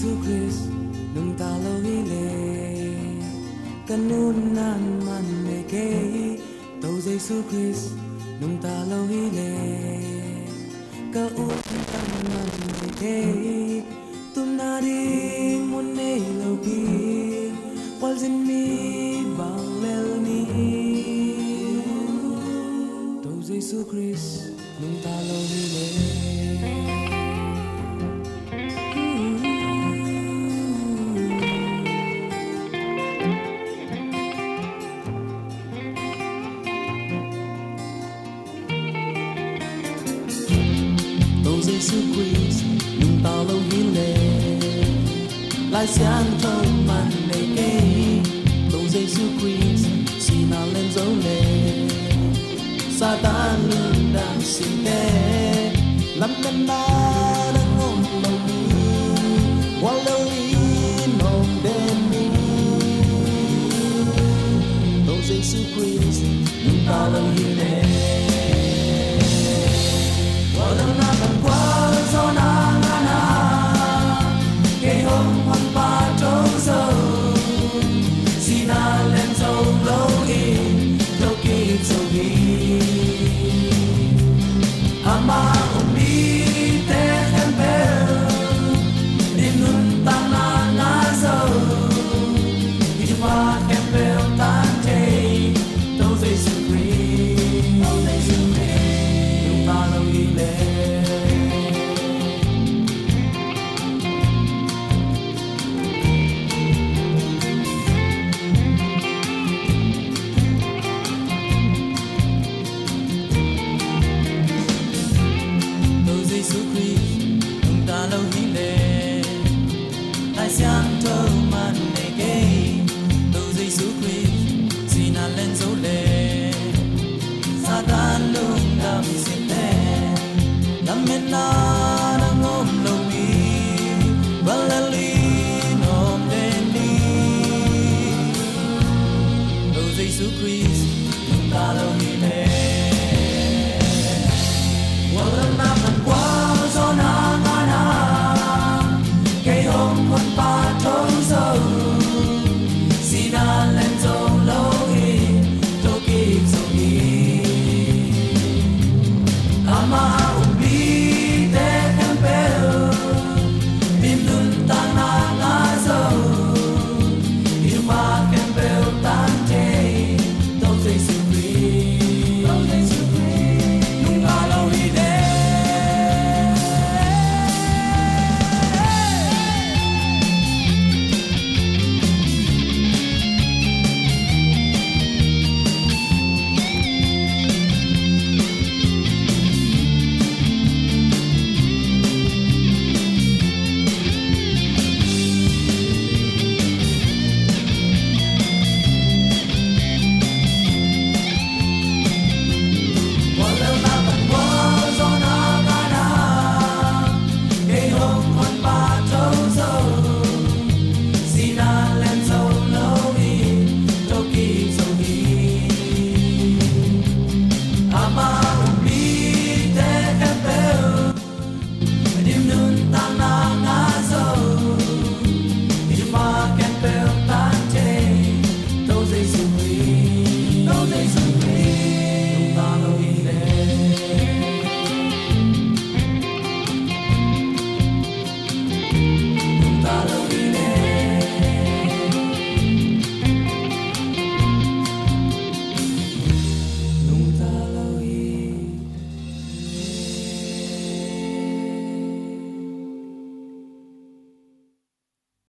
Giêsu Christ nung talo hile kanun nan man me ke to Giêsu Christ nung talo hile ka un tan man me ke tum na ding mun nei lo bi wal zin mi bang lel ni to Giêsu Christ nung talo hile Giêsu Christ nung tao lâu hiến lệ lại sáng thơm màn này kê Tô Giêsu Christ xin nào lên dấu lệ Satan luôn đang xin tê lắm lần ba đang ôm lòng đi qua lâu đi nồng đêm đi Tô Giêsu Christ nung tao lâu hiến lệ qua lâu